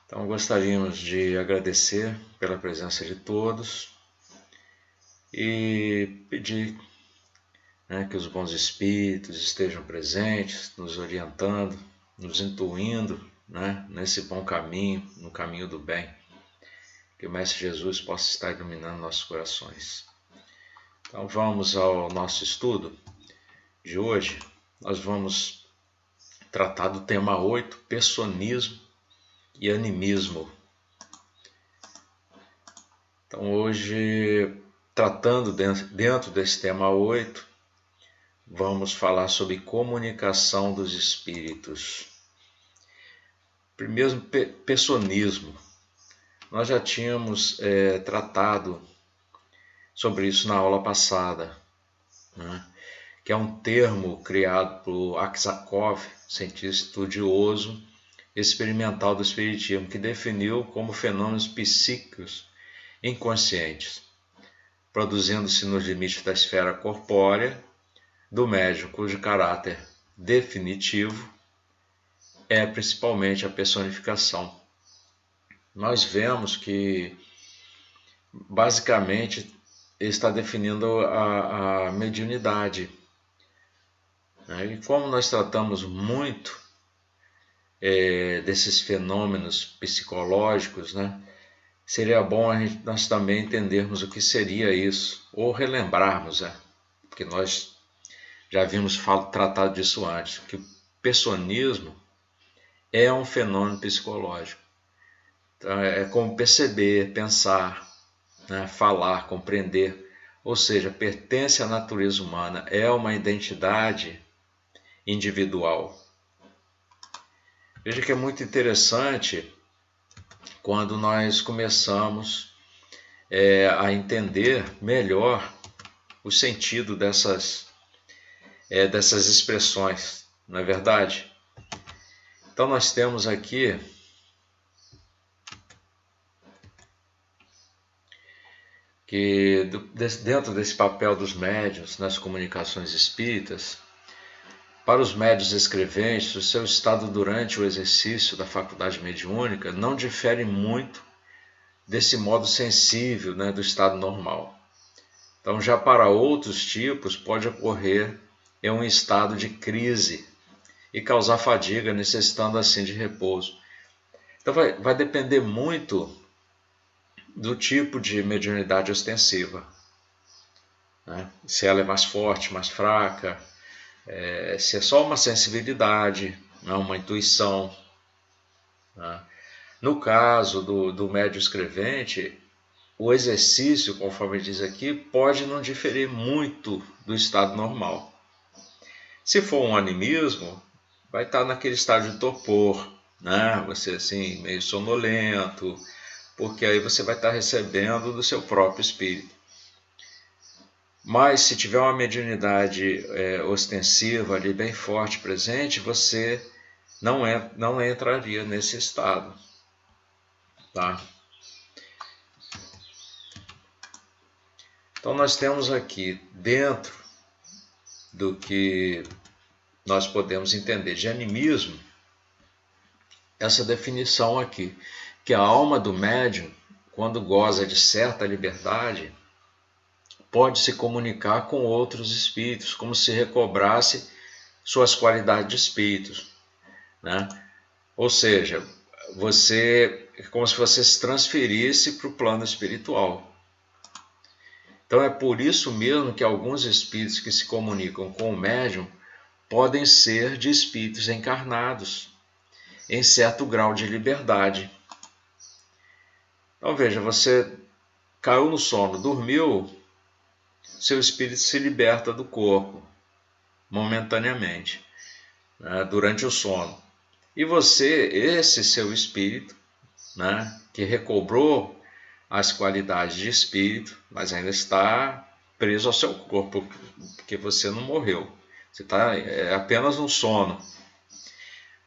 Então, gostaríamos de agradecer pela presença de todos e pedir, que os bons espíritos estejam presentes, nos orientando, nos intuindo, nesse bom caminho, no caminho do bem. Que o Mestre Jesus possa estar iluminando nossos corações. Então, vamos ao nosso estudo de hoje. Nós vamos tratar do tema 8, personismo e animismo. Então, hoje, tratando dentro desse tema 8, vamos falar sobre comunicação dos espíritos. Primeiro, personismo. Nós já tínhamos tratado sobre isso na aula passada, que é um termo criado por Aksakov, cientista estudioso experimental do espiritismo, que definiu como fenômenos psíquicos inconscientes, produzindo-se nos limites da esfera corpórea do médium, cujo caráter definitivo é principalmente a personificação. Nós vemos que basicamente ele está definindo a mediunidade. E como nós tratamos muito desses fenômenos psicológicos, seria bom nós também entendermos o que seria isso, ou relembrarmos, porque nós já havíamos tratado disso antes, que o personismo é um fenômeno psicológico. Então, é como perceber, pensar, falar, compreender, ou seja, pertence à natureza humana, é uma identidade individual. Veja que é muito interessante quando nós começamos a entender melhor o sentido dessas expressões, não é verdade? Então nós temos aqui que dentro desse papel dos médiuns nas comunicações espíritas, para os médiuns escreventes, o seu estado durante o exercício da faculdade mediúnica não difere muito desse modo sensível, do estado normal. Então, já para outros tipos, pode ocorrer em um estado de crise e causar fadiga, necessitando assim de repouso. Então, vai depender muito do tipo de mediunidade ostensiva. Se ela é mais forte, mais fraca, se é só uma sensibilidade, uma intuição. No caso do médium escrevente, o exercício, conforme diz aqui, pode não diferir muito do estado normal. Se for um animismo, vai estar naquele estágio de torpor, você assim, meio sonolento, porque aí você vai estar recebendo do seu próprio espírito. Mas se tiver uma mediunidade ostensiva ali bem forte presente, você não entraria nesse estado. Tá? Então nós temos aqui, dentro do que nós podemos entender de animismo, essa definição aqui, que a alma do médium, quando goza de certa liberdade, pode se comunicar com outros espíritos, como se recobrasse suas qualidades de espíritos. Ou seja, como se você se transferisse para o plano espiritual. Então é por isso mesmo que alguns espíritos que se comunicam com o médium podem ser de espíritos encarnados, em certo grau de liberdade. Então veja, você caiu no sono, dormiu, seu espírito se liberta do corpo, momentaneamente, durante o sono. E você, esse seu espírito, que recobrou as qualidades de espírito, mas ainda está preso ao seu corpo, porque você não morreu. Você está apenas no sono.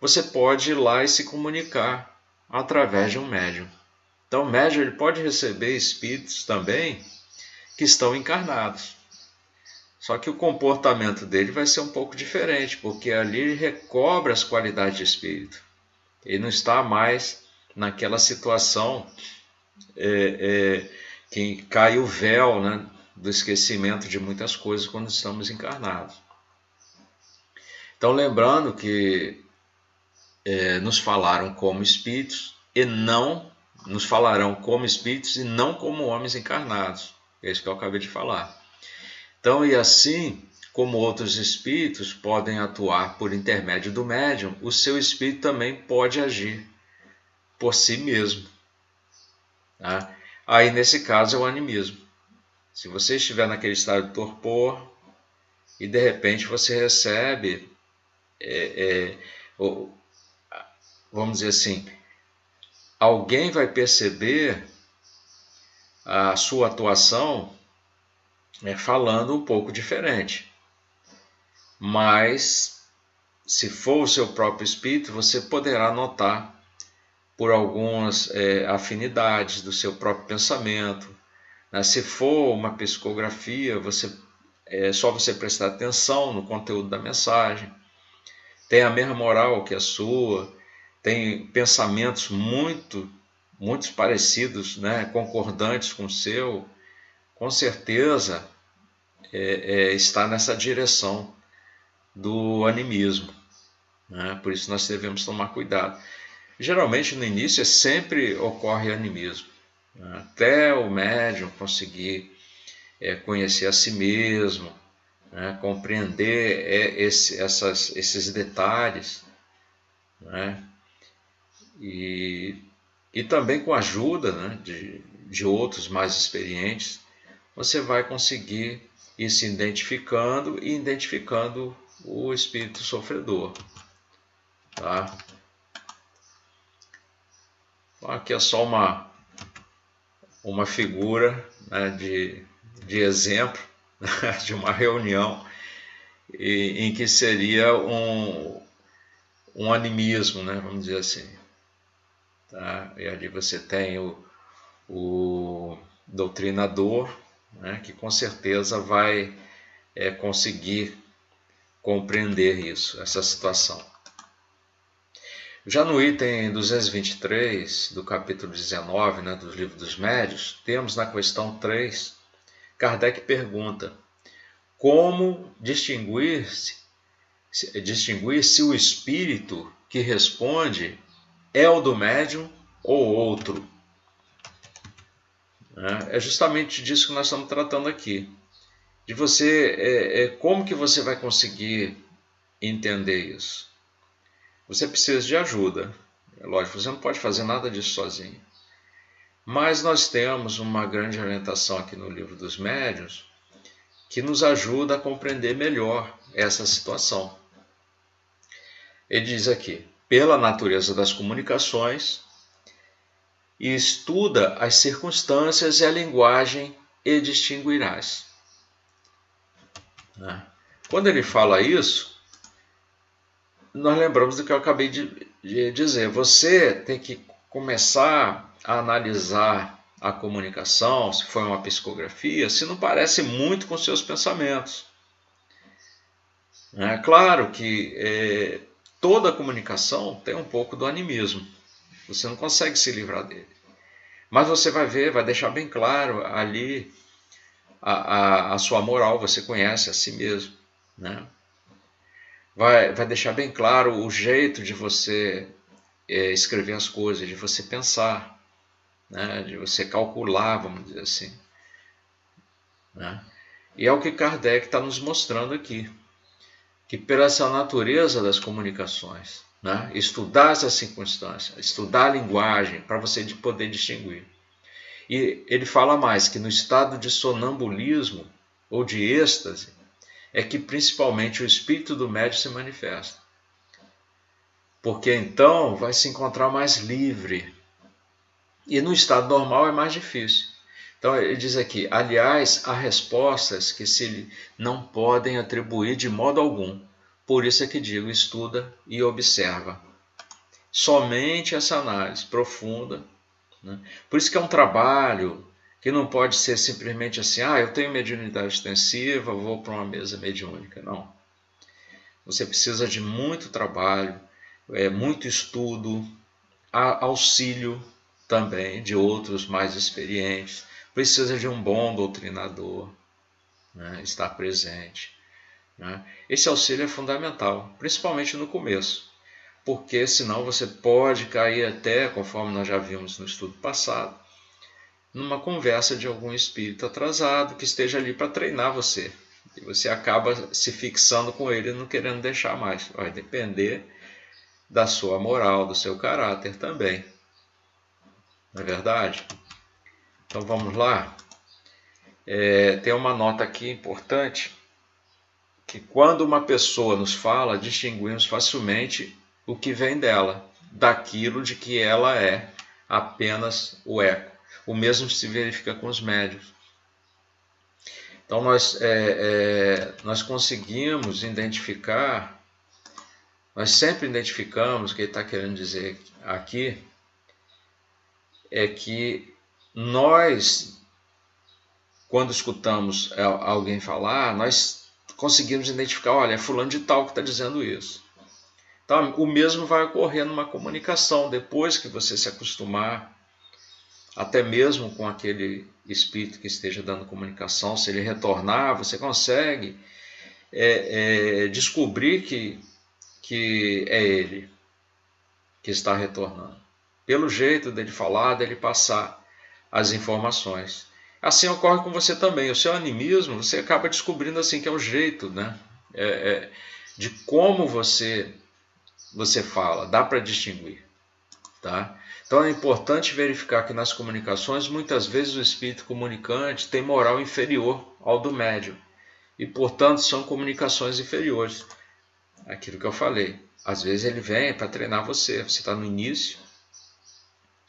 Você pode ir lá e se comunicar através de um médium. Então o médium ele pode receber espíritos também que estão encarnados. Só que o comportamento dele vai ser um pouco diferente, porque ali ele recobra as qualidades de espírito. Ele não está mais naquela situação que cai o véu, né, do esquecimento de muitas coisas quando estamos encarnados. Então, lembrando que nos falaram como espíritos e não nos falarão como espíritos e não como homens encarnados. É isso que eu acabei de falar. Então, e assim como outros espíritos podem atuar por intermédio do médium, o seu espírito também pode agir por si mesmo. Tá? Aí, nesse caso, é o animismo. Se você estiver naquele estado de torpor e de repente você recebe, vamos dizer assim, alguém vai perceber a sua atuação falando um pouco diferente. Mas, se for o seu próprio espírito, você poderá notar por algumas afinidades do seu próprio pensamento. Né? Se for uma psicografia, é só você prestar atenção no conteúdo da mensagem. Tem a mesma moral que a sua, tem pensamentos muito parecidos, né? Concordantes com o seu, com certeza está nessa direção do animismo. Né? Por isso nós devemos tomar cuidado. Geralmente no início sempre ocorre animismo, né? Até o médium conseguir conhecer a si mesmo, né? Compreender esses detalhes, né? E também com a ajuda, né, de outros mais experientes, você vai conseguir ir se identificando e identificando o espírito sofredor. Tá? Então, aqui é só uma figura, né, de exemplo, né, de uma reunião em que seria um animismo, né, vamos dizer assim. Tá? E ali você tem o doutrinador, né, que com certeza vai conseguir compreender isso, essa situação. Já no item 223 do capítulo 19, né, do Livro dos Médiuns, temos na questão 3, Kardec pergunta: como distinguir se o espírito que responde é o do médium ou outro? É justamente disso que nós estamos tratando aqui. De você, como que você vai conseguir entender isso? Você precisa de ajuda. É lógico, você não pode fazer nada disso sozinho. Mas nós temos uma grande orientação aqui no Livro dos Médiuns que nos ajuda a compreender melhor essa situação. Ele diz aqui: pela natureza das comunicações, e estuda as circunstâncias e a linguagem e distinguirás. Quando ele fala isso, nós lembramos do que eu acabei de dizer. Você tem que começar a analisar a comunicação, se foi uma psicografia, se não parece muito com seus pensamentos. É claro que toda a comunicação tem um pouco do animismo. Você não consegue se livrar dele. Mas você vai ver, vai deixar bem claro ali a sua moral, você conhece a si mesmo, né? Vai deixar bem claro o jeito de você escrever as coisas, de você pensar, né? De você calcular, vamos dizer assim. Né? E é o que Kardec está nos mostrando aqui, que pela essa natureza das comunicações, né? Estudar essas circunstâncias, estudar a linguagem para você poder distinguir. E ele fala mais que no estado de sonambulismo ou de êxtase é que principalmente o espírito do médium se manifesta. Porque então vai se encontrar mais livre. E no estado normal é mais difícil. Então ele diz aqui: aliás, há respostas que se não podem atribuir de modo algum. Por isso é que digo, estuda e observa. Somente essa análise profunda. Né? Por isso que é um trabalho que não pode ser simplesmente assim: eu tenho mediunidade extensiva, vou para uma mesa mediúnica. Não. Você precisa de muito trabalho, muito estudo, auxílio também de outros mais experientes, precisa de um bom doutrinador, né, estar presente. Né? Esse auxílio é fundamental, principalmente no começo, porque senão você pode cair até, conforme nós já vimos no estudo passado, numa conversa de algum espírito atrasado que esteja ali para treinar você. E você acaba se fixando com ele e não querendo deixar mais. Vai depender da sua moral, do seu caráter também. Não é verdade? Então vamos lá. Tem uma nota aqui importante, que quando uma pessoa nos fala, distinguimos facilmente o que vem dela, daquilo de que ela é apenas o eco. O mesmo se verifica com os médiuns. Então nós conseguimos identificar, nós sempre identificamos, o que ele está querendo dizer aqui, é que nós, quando escutamos alguém falar, nós conseguimos identificar, olha, é fulano de tal que está dizendo isso. Então, o mesmo vai ocorrer numa comunicação, depois que você se acostumar, até mesmo com aquele espírito que esteja dando comunicação, se ele retornar, você consegue descobrir que é ele que está retornando. Pelo jeito dele falar, dele passar as informações. Assim ocorre com você também. O seu animismo, você acaba descobrindo assim que é o jeito, né? De como você fala, dá para distinguir. Tá? Então é importante verificar que nas comunicações, muitas vezes o espírito comunicante tem moral inferior ao do médium. E, portanto, são comunicações inferiores. Aquilo que eu falei. Às vezes ele vem para treinar você. Você está no início,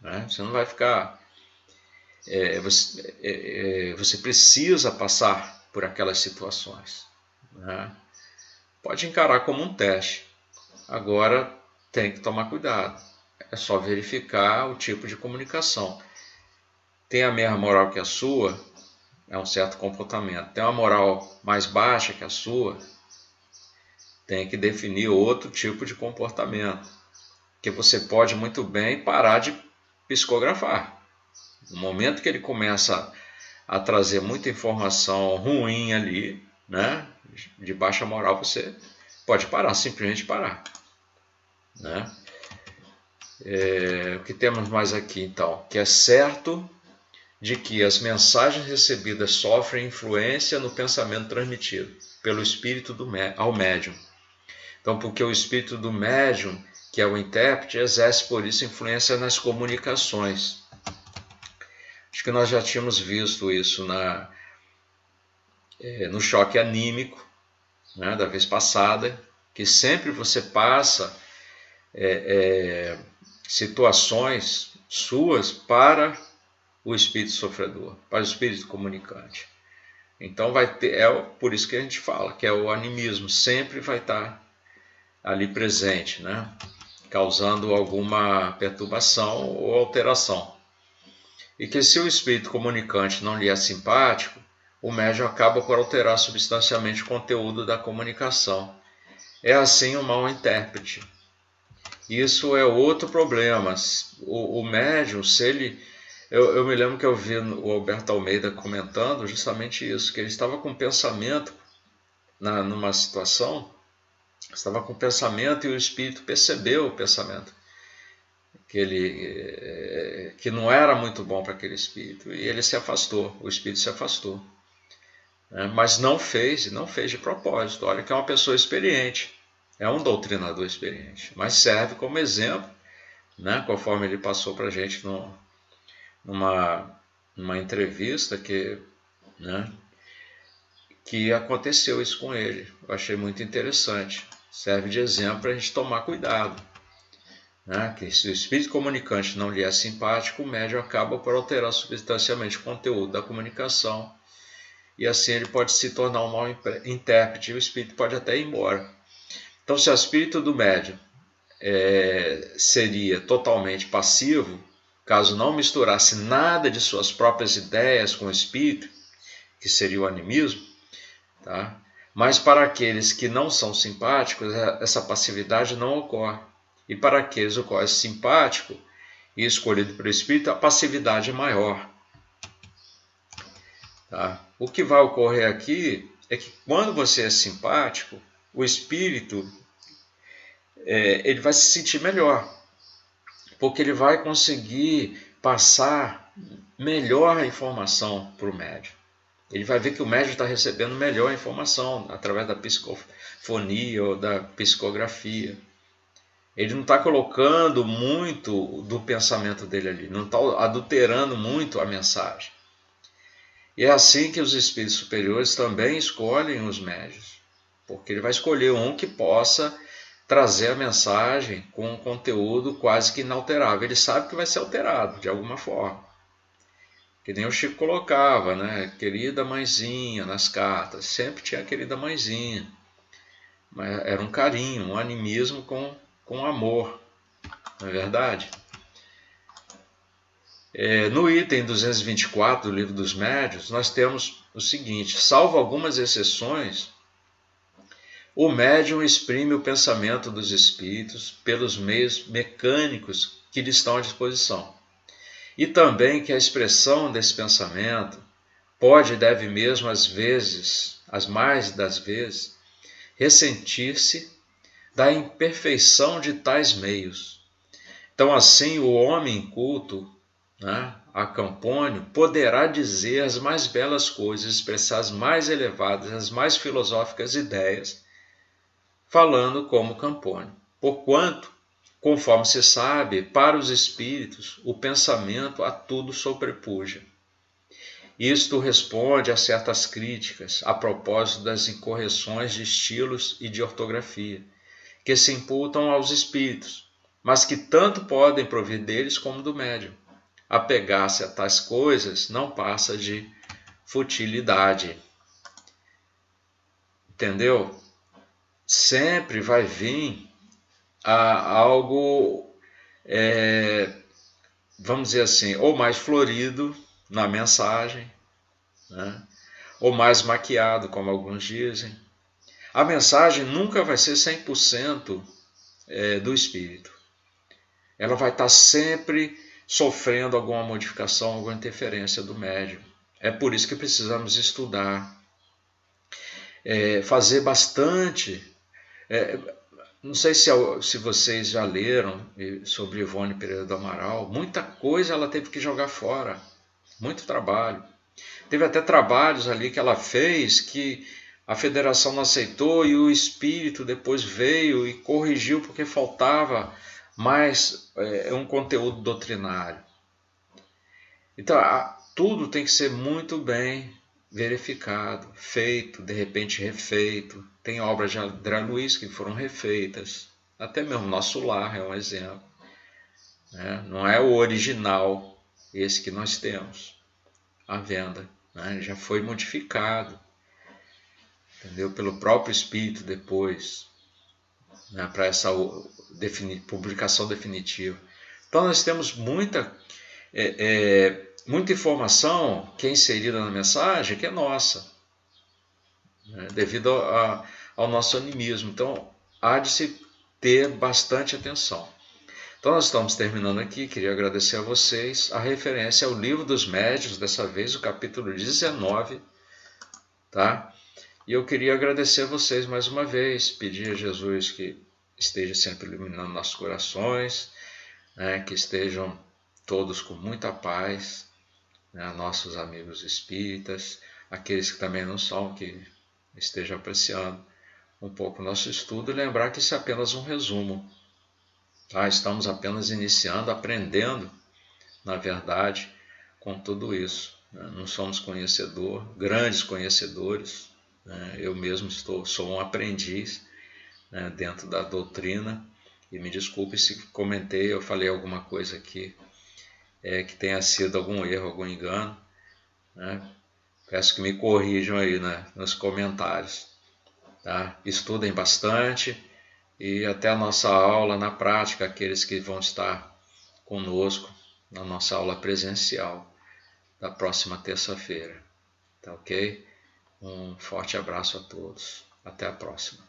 né? Você não vai ficar... você precisa passar por aquelas situações, né? Pode encarar como um teste. Agora tem que tomar cuidado. É só verificar o tipo de comunicação. Tem a mesma moral que a sua, é um certo comportamento. Tem uma moral mais baixa que a sua, tem que definir outro tipo de comportamento. Que você pode muito bem parar de psicografar. No momento que ele começa a trazer muita informação ruim ali, né, de baixa moral, você pode parar, simplesmente parar. Né? O que temos mais aqui então? Que é certo de que as mensagens recebidas sofrem influência no pensamento transmitido pelo espírito ao médium. Então, porque o espírito do médium, que é o intérprete, exerce por isso influência nas comunicações. Acho que nós já tínhamos visto isso no choque anímico, né, da vez passada, que sempre você passa situações suas para o espírito sofredor, para o espírito comunicante. Então vai ter, por isso que a gente fala que o animismo sempre vai estar ali presente, né, causando alguma perturbação ou alteração. E que se o espírito comunicante não lhe é simpático, o médium acaba por alterar substancialmente o conteúdo da comunicação. É assim o mau intérprete. Isso é outro problema. O médium, se ele... Eu me lembro que eu vi o Alberto Almeida comentando justamente isso, que ele estava com pensamento, numa situação, estava com pensamento e o espírito percebeu o pensamento, que não era muito bom para aquele espírito, e ele se afastou, o espírito se afastou. Mas não fez de propósito. Olha que é uma pessoa experiente, é um doutrinador experiente, mas serve como exemplo, né, conforme ele passou para a gente numa entrevista que aconteceu isso com ele. Eu achei muito interessante. Serve de exemplo para a gente tomar cuidado. Né? Que se o espírito comunicante não lhe é simpático, o médium acaba por alterar substancialmente o conteúdo da comunicação e assim ele pode se tornar um mau intérprete e o espírito pode até ir embora. Então, se o espírito do médium seria totalmente passivo, caso não misturasse nada de suas próprias ideias com o espírito, que seria o animismo, tá? Mas para aqueles que não são simpáticos, essa passividade não ocorre. E para aqueles o qual é simpático, e escolhido pelo espírito, a passividade é maior. Tá? O que vai ocorrer aqui é que quando você é simpático, o espírito ele vai se sentir melhor, porque ele vai conseguir passar melhor a informação para o médium. Ele vai ver que o médium está recebendo melhor a informação através da psicofonia ou da psicografia. Ele não está colocando muito do pensamento dele ali, não está adulterando muito a mensagem. E é assim que os espíritos superiores também escolhem os médiuns, porque ele vai escolher um que possa trazer a mensagem com um conteúdo quase que inalterável. Ele sabe que vai ser alterado de alguma forma. Que nem o Chico colocava, né? Querida mãezinha nas cartas, sempre tinha a querida mãezinha. Mas era um carinho, um animismo com amor, não é verdade? No item 224 do Livro dos Médiuns, nós temos o seguinte: salvo algumas exceções, o médium exprime o pensamento dos espíritos pelos meios mecânicos que lhe estão à disposição. E também que a expressão desse pensamento pode e deve mesmo, às vezes, as mais das vezes, ressentir-se da imperfeição de tais meios. Então, assim, o homem inculto, né, a Campônio, poderá dizer as mais belas coisas, expressar as mais elevadas, as mais filosóficas ideias, falando como Campônio. Porquanto, conforme se sabe, para os espíritos, o pensamento a tudo sobrepuja. Isto responde a certas críticas a propósito das incorreções de estilos e de ortografia, que se imputam aos espíritos, mas que tanto podem provir deles como do médium. Apegar-se a tais coisas não passa de futilidade. Entendeu? Sempre vai vir algo, vamos dizer assim, ou mais florido na mensagem, né? Ou mais maquiado, como alguns dizem. A mensagem nunca vai ser 100% do espírito. Ela vai estar sempre sofrendo alguma modificação, alguma interferência do médium. É por isso que precisamos estudar, fazer bastante. Não sei se vocês já leram sobre Ivone Pereira do Amaral, muita coisa ela teve que jogar fora, muito trabalho. Teve até trabalhos ali que ela fez que a federação não aceitou e o espírito depois veio e corrigiu porque faltava mais um conteúdo doutrinário. Então, tudo tem que ser muito bem verificado, feito, de repente refeito. Tem obras de André Luiz que foram refeitas, até mesmo Nosso Lar é um exemplo. Né? Não é o original, esse que nós temos à venda, né? Já foi modificado, entendeu? Pelo próprio Espírito depois, né? Para essa publicação definitiva. Então nós temos muita informação que é inserida na mensagem que é nossa, né? Devido ao nosso animismo. Então há de se ter bastante atenção. Então nós estamos terminando aqui, queria agradecer a vocês. A referência ao Livro dos Médiuns, dessa vez o capítulo 19, tá? E eu queria agradecer a vocês mais uma vez, pedir a Jesus que esteja sempre iluminando nossos corações, né? Que estejam todos com muita paz, né? Nossos amigos espíritas, aqueles que também não são, que estejam apreciando um pouco o nosso estudo, e lembrar que isso é apenas um resumo. Estamos apenas iniciando, aprendendo, na verdade, com tudo isso. Não somos grandes conhecedores. Eu mesmo sou um aprendiz, né, dentro da doutrina. E me desculpe se comentei ou falei alguma coisa aqui que tenha sido algum erro, algum engano. Né? Peço que me corrijam aí, né, nos comentários. Tá? Estudem bastante. E até a nossa aula na prática, aqueles que vão estar conosco na nossa aula presencial da próxima terça-feira. Tá ok? Um forte abraço a todos. Até a próxima.